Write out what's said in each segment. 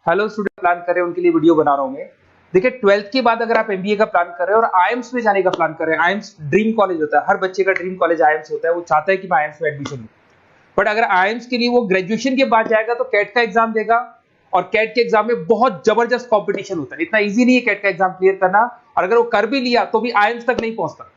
Hello student plan कर रहे हैं उनके लिए वीडियो बना रहा हूं मैं। देखिए 12th के बाद अगर आप एमबीए का प्लान कर रहे हैं और आईएम्स में जाने का प्लान कर रहे हैं, आईएम्स ड्रीम कॉलेज होता है, हर बच्चे का ड्रीम कॉलेज आईएम्स होता है, वो चाहता है कि मैं आईएम्स में एडमिशन लूं। बट अगर आईएम्स के लिए वो ग्रेजुएशन के बाद जाएगा तो कैट का एग्जाम देगा और कैट के एग्जाम में बहुत जबरदस्त कॉम्पिटिशन होता है, इतना ईजी नहीं है कैट का एग्जाम क्लियर करना, और अगर वो कर भी लिया तो भी आईएम्स तक नहीं पहुंचता।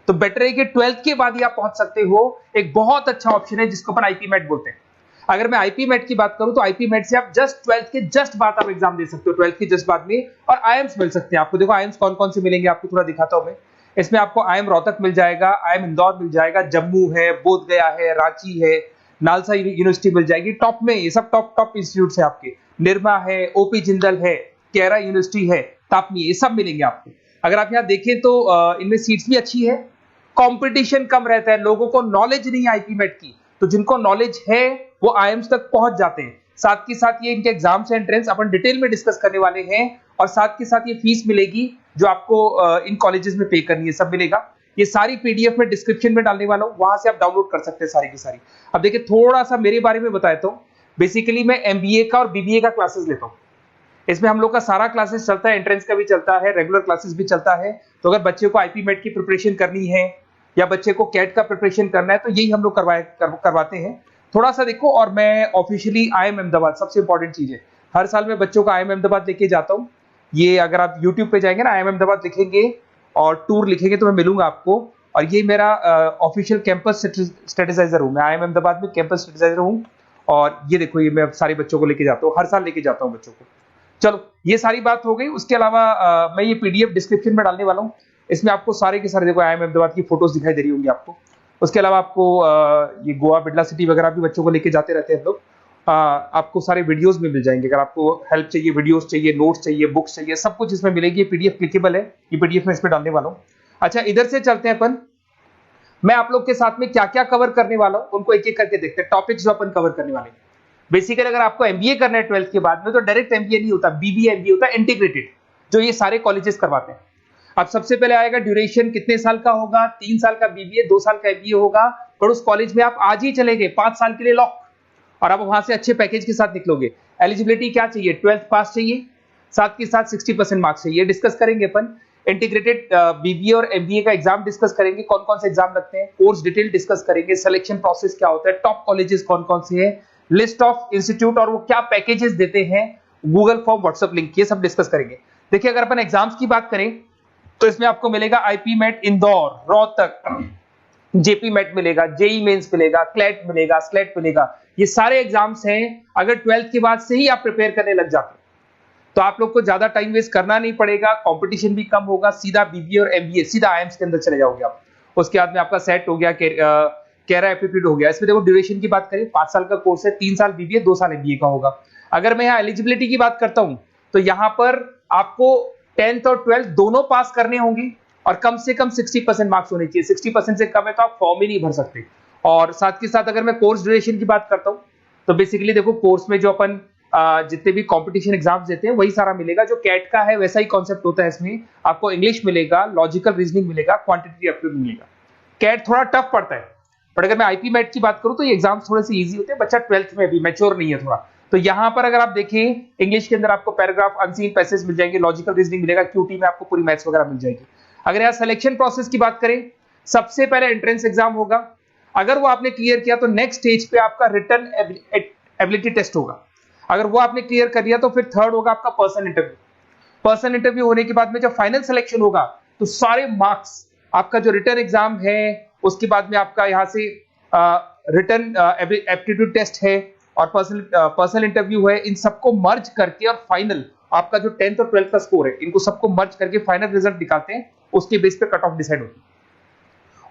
तो बेटर है कि 12th के बाद ही आप पहुंच सकते हो। एक बहुत अच्छा ऑप्शन है जिसको अपन आईपी मेट बोलते हैं। अगर मैं आईपी मेट की बात करूं तो आईपी मेट से आप जस्ट 12th के जस्ट बाद आप एग्जाम दे सकते हो, 12th के जस्ट बाद में, और आईएम्स मिल सकते हैं आपको। देखो आईएम्स कौन कौन से मिलेंगे आपको थोड़ा दिखाता हूं मैं। इसमें आपको आईएम रोहतक मिल जाएगा, आईएम इंदौर मिल जाएगा, जम्मू है, बोधगया है, रांची है, नालसा यूनिवर्सिटी मिल जाएगी टॉप में। ये सब टॉप टॉप इंस्टीट्यूट है आपके। निर्मा है, ओपी जिंदल है, केरा यूनिवर्सिटी है, तापनी, ये सब मिलेंगे आपको। अगर आप यहाँ देखें तो इनमें सीट्स भी अच्छी है, कंपटीशन कम रहता है, लोगों को नॉलेज नहीं है आईपी मेट की, तो जिनको नॉलेज है वो आईएम्स तक पहुंच जाते हैं। साथ के साथ ये इनके एग्जाम्स एंट्रेंस अपन डिटेल में डिस्कस करने वाले हैं, और साथ के साथ ये फीस मिलेगी जो आपको इन कॉलेजेस में पे करनी है, सब मिलेगा। ये सारी पीडीएफ में डिस्क्रिप्शन में डालने वाला हूं, वहां से आप डाउनलोड कर सकते हैं सारी की सारी। अब देखिए थोड़ा सा मेरे बारे में बताता हूं। बेसिकली मैं एमबीए का और बीबीए का क्लासेस लेता हूं। इसमें हम लोग का सारा क्लासेस चलता है, एंट्रेंस का भी चलता है, रेगुलर क्लासेस भी चलता है। तो अगर बच्चे को आईपी मेट की प्रिपरेशन करनी है या बच्चे को कैट का प्रिपरेशन करना है तो यही हम लोग करवाते हैं। थोड़ा सा देखो, और मैं ऑफिशियली आईएम अहमदाबाद, सबसे इंपॉर्टेंट चीज है, हर साल मैं बच्चों को आईएम अहमदाबाद लेके जाता हूँ। ये अगर आप यूट्यूब पे जाएंगे ना, आईएम अहमदाबाद लिखेंगे और टूर लिखेंगे तो मैं मिलूंगा आपको। और ये मेरा ऑफिशियल कैंपस स्ट्रेटेजाइजर हूँ, मैं आईएम अहमदाबाद में कैंपस स्ट्रेटेजाइजर हूँ। और ये देखो, ये मैं सारे बच्चों को लेके जाता हूँ, हर साल लेके जाता हूँ बच्चों को। चलो ये सारी बात हो गई। उसके अलावा मैं ये पीडीएफ डिस्क्रिप्शन में डालने वाला हूँ। इसमें आपको सारे के सारे, देखो आईएम अहमदाबाद की फोटोज दिखाई दे रही होंगी आपको। उसके अलावा आपको ये गोवा बिरला सिटी वगैरह भी बच्चों को लेके जाते रहते हैं हम लोग। आपको सारे वीडियोस में मिल जाएंगे। अगर आपको हेल्प चाहिए, वीडियोस चाहिए, नोट्स चाहिए, बुक्स चाहिए, सब कुछ इसमें मिलेगी। ये पीडीएफ क्लिकेबल है, ये पीडीएफ में इसमें डालने वाला हूँ। अच्छा, इधर से चलते हैं अपन। मैं आप लोग के साथ में क्या क्या कवर करने वाला हूँ उनको एक एक करके देखते हैं, टॉपिक्स जो अपन कवर करने वाले हैं। बेसिकली अगर आपको एमबीए करना है 12th के बाद में तो डायरेक्ट एमबीए नहीं होता, बीबीए एमबीए होता है, इंटीग्रेटेड, जो ये सारे कॉलेजेस करवाते हैं। अब सबसे पहले आएगा ड्यूरेशन, कितने साल का होगा, 3 साल का बीबीए, 2 साल का एमबीए होगा। पर उस कॉलेज में आप आज ही चले गए 5 साल के लिए लॉक, और आप वहां से अच्छे पैकेज के साथ निकलोगे। एलिजिबिलिटी क्या चाहिए, 12th पास चाहिए, साथ के साथ 60% मार्क्स चाहिए। डिस्कस करेंगे अपन इंटीग्रेटेड बीबीए और एमबीए का एग्जाम डिस्कस करेंगे, कौन कौन से एग्जाम लगते हैं, कोर्स डिटेल डिस्कस करेंगे, सिलेक्शन प्रोसेस क्या होता है, टॉप कॉलेजेस कौन कौन से हैं, लिस्ट ऑफ इंस्टीट्यूट और वो क्या पैकेजेस देते हैं, गूगल फॉर्म, व्हाट्सएप लिंक, ये सब डिस्कस करेंगे। देखिए अगर अपन एग्जाम्स की बात करें तो इसमें आपको मिलेगा IPMAT Indore, Rohtak, JIPMAT मिलेगा, जेई मेंस मिलेगा, क्लेट मिलेगा, स्लेट मिलेगा। ये सारे एग्जाम्स हैं। अगर 12th के बाद से ही आप प्रिपेयर करने लग जाते तो आप लोग को ज्यादा टाइम वेस्ट करना नहीं पड़ेगा, कंपटीशन भी कम होगा, सीधा बीबीए और एमबीए सीधा आईएम्स के अंदर चले जाओगे आप। उसके बाद में आपका सेट हो गया, कैरा एप्टीट्यूड हो गया। इसमें देखो ड्यूरेशन की बात करें, 5 साल का कोर्स है, 3 साल बीबीए, 2 साल एमबीए का होगा। अगर मैं यहाँ एलिजिबिलिटी की बात करता हूं तो यहाँ पर आपको 10th और 12th दोनों पास करने होंगे और कम से कम 60% मार्क्स होने चाहिए। 60% से कम है तो आप फॉर्म ही नहीं भर सकते। और साथ के साथ अगर मैं कोर्स ड्यूरेशन की बात करता हूं तो बेसिकली देखो कोर्स में जो अपन जितने भी कंपटीशन एग्जाम्स देते हैं वही सारा मिलेगा। जो कैट का है वैसा ही कॉन्सेप्ट होता है। इसमें आपको इंग्लिश मिलेगा, लॉजिकल रीजनिंग मिलेगा, क्वांटिटेटिव एप्टीट्यूड मिलेगा। कैट थोड़ा टफ पड़ता है, बट अगर मैं आईपी मेट की बात करूं तो ये एग्जाम्स थोड़े से इजी होते हैं। बच्चा 12th में भी मैच्योर नहीं है थोड़ा, तो यहां पर अगर आप देखें इंग्लिश के अंदर आपको पैराग्राफ, अनसीन पैसेज मिल जाएंगे, लॉजिकल रीजनिंग मिलेगा, क्यूटी में आपको पूरी मैथ्स वगैरह मिल जाएगी। अगर यहाँ सिलेक्शन प्रोसेस की बात करें, सबसे पहले एंट्रेंस एग्जाम होगा। अगर वो आपने क्लियर किया तो नेक्स्ट स्टेज पे आपका रिटन एबिलिटी टेस्ट होगा। अगर वो आपने क्लियर कर दिया तो फिर थर्ड होगा आपका पर्सनल इंटरव्यू। पर्सनल इंटरव्यू होने के बाद में जब फाइनल सिलेक्शन होगा तो सारे मार्क्स, आपका जो रिटन एग्जाम है, उसके बाद में आपका यहाँ से रिटन एप्टीट्यूड टेस्ट है और पर्सनल इंटरव्यू है, इन सबको मर्ज करके और फाइनल आपका जो 10th और 12th का स्कोर है, इनको सबको मर्ज करके फाइनल रिजल्ट निकालते हैं। उसके बेस पे कट ऑफ डिसाइड होती है।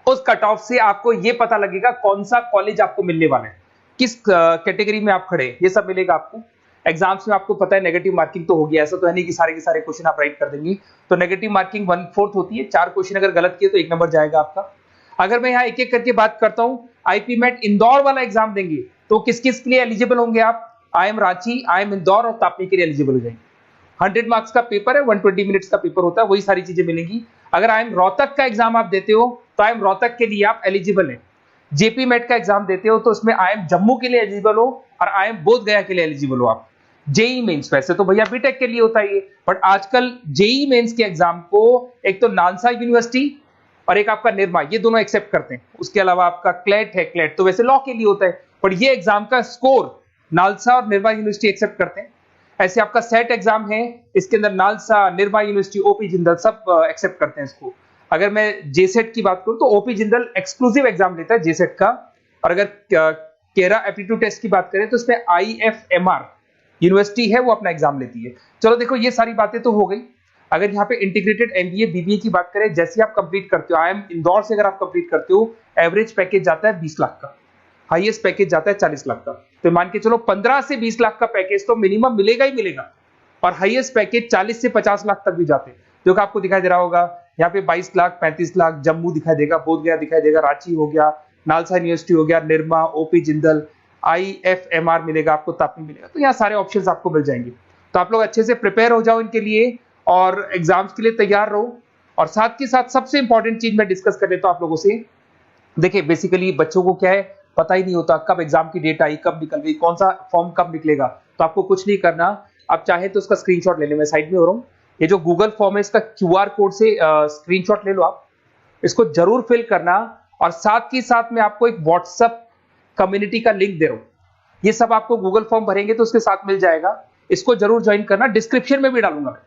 उस कट ऑफ से आपको ये पता लगेगा कौन सा कॉलेज आपको मिलने वाला है, किस कैटेगरी में आप खड़े, ये सब मिलेगा आपको। एग्जाम्स में आपको पता है नेगेटिव मार्किंग तो होगी, ऐसा तो है नहीं कि सारे के सारे क्वेश्चन आप राइट कर देंगे। तो नेगेटिव मार्किंग 1/4 होती है, 4 क्वेश्चन अगर गलत किए तो 1 नंबर जाएगा आपका। अगर मैं यहाँ एक एक करके बात करता हूँ, आईपी मेट इंदौर वाला एग्जाम देंगे तो किस किस के लिए एलिजिबल होंगे आप, आईएम रांची, आईएम इंदौर और तापनी के लिए एलिजिबल हो जाएंगे। 100 मार्क्स का पेपर है, 120 मिनट्स का पेपर होता है, वही सारी चीजें मिलेंगी। अगर आईएम रोहतक का एग्जाम आप देते हो तो आईएम रोहतक के लिए आप एलिजिबल हैं। जेपी मेट का एग्जाम देते हो तो उसमें आईएम जम्मू के लिए एलिजिबल हो और आईएम बोधगया के लिए एलिजिबल हो आप। जेई मेंस, वैसे तो भैया बीटेक के लिए होता है ये, बट आजकल जेई मेंस के एग्जाम को एक तो नालसा यूनिवर्सिटी और एक आपका निर्मा, ये दोनों एक्सेप्ट करते हैं। उसके अलावा आपका क्लेट है, क्लेट तो वैसे लॉ के लिए होता है, पर ये एग्जाम का स्कोर नालसा और निर्मा यूनिवर्सिटी एक्सेप्ट करते हैं। ऐसे आपका सेट एग्जाम है, इसके अंदर NALSA, Nirma university, OP Jindal सब एक्सेप्ट करते हैं इसको। अगर मैं जेसेट की बात करूं तो ओपी जिंदल एक्सक्लूसिव एग्जाम लेता है जेसेट का, और अगर केरा एप्टीट्यूड टेस्ट की बात करें तो इसमें IFMR यूनिवर्सिटी है वो अपना एग्जाम लेती है। चलो देखो ये सारी बातें तो हो गई। अगर यहाँ पे इंटीग्रेटेड MBA BBA की बात करें, जैसे आप कंप्लीट करते हो, IIM इंदौर से अगर आप कंप्लीट करते हो, एवरेज पैकेज जाता है 20 लाख का, हाईएस्ट पैकेज जाता है 40 लाख का। तो मान के चलो 15 से 20 लाख का पैकेज तो मिनिमम मिलेगा ही मिलेगा, और हाईएस्ट पैकेज 40 से 50 लाख तक भी जाते हैं। जो कि आपको दिखाई दे रहा होगा यहाँ पे 22 लाख, 35 लाख, जम्मू दिखाई देगा, बोधगया दिखाई देगा, रांची हो गया, नालसा यूनिवर्सिटी हो गया, निर्मा, ओपी जिंदल, IFMR मिलेगा आपको, तापी मिलेगा। तो यहाँ सारे ऑप्शंस आपको मिल जाएंगे। तो आप लोग अच्छे से प्रिपेयर हो जाओ इनके लिए और एग्जाम्स के लिए तैयार रहो। और साथ के साथ सबसे इंपॉर्टेंट चीज मैं डिस्कस कर लेता हूं आप लोगों से। देखिए बेसिकली बच्चों को क्या है, पता ही नहीं होता कब एग्जाम की डेट आई, कब निकल गई, कौन सा फॉर्म कब निकलेगा। तो आपको कुछ नहीं करना, आप चाहे तो उसका स्क्रीनशॉट ले लें, मैं साइड में हो रहा हूँ। ये जो गूगल फॉर्म है इसका QR कोड से स्क्रीनशॉट ले लो आप, इसको जरूर फिल करना। और साथ ही साथ मैं आपको एक व्हाट्सएप कम्युनिटी का लिंक दे रहा हूं, ये सब आपको गूगल फॉर्म भरेंगे तो उसके साथ मिल जाएगा, इसको जरूर ज्वाइन करना। डिस्क्रिप्शन में भी डालूंगा मैं,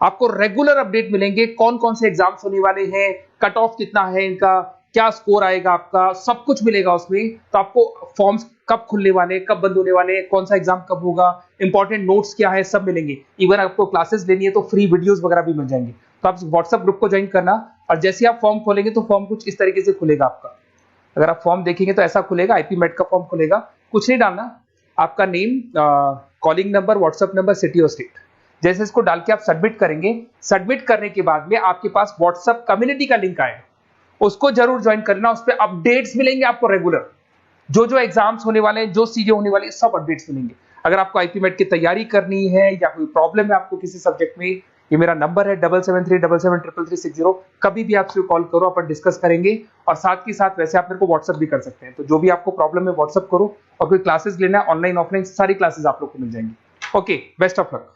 आपको रेगुलर अपडेट मिलेंगे, कौन कौन से एग्जाम्स होने वाले हैं, कट ऑफ कितना है इनका, क्या स्कोर आएगा आपका, सब कुछ मिलेगा उसमें। तो आपको फॉर्म्स कब खुलने वाले, कब बंद होने वाले, कौन सा एग्जाम कब होगा, इंपॉर्टेंट नोट्स क्या है, सब मिलेंगे। इवन आपको क्लासेस लेनी है तो फ्री वीडियोस वगैरह भी मिल जाएंगे। तो आप व्हाट्सएप ग्रुप को ज्वाइन करना, और जैसे आप फॉर्म खोलेंगे तो फॉर्म कुछ इस तरीके से खुलेगा आपका। अगर आप फॉर्म देखेंगे तो ऐसा खुलेगा, IP MET का फॉर्म खुलेगा। कुछ नहीं डालना, आपका name, calling number, WhatsApp number, city और स्टेट, जैसे इसको डाल के आप सबमिट करेंगे। सबमिट करने के बाद में आपके पास व्हाट्सएप कम्युनिटी का लिंक आएगा, उसको जरूर ज्वाइन करना। उस पर अपडेट्स मिलेंगे आपको रेगुलर, जो एग्जाम्स होने वाले हैं, जो चीजें होने वाली है, सब अपडेट्स मिलेंगे। अगर आपको IP MET की तैयारी करनी है या कोई प्रॉब्लम है आपको किसी सब्जेक्ट में, ये मेरा नंबर है 7737733360, कभी भी आपसे कॉल करो, अपन डिस्कस करेंगे। और साथ ही साथ वैसे आप मेरे को व्हाट्सएप भी कर सकते हैं। तो जो भी आपको प्रॉब्लम है व्हाट्सएप करो, और कोई क्लासेस लेना है ऑनलाइन ऑफलाइन, सारी क्लासेस आप लोग को मिल जाएंगी। Okay, best of luck.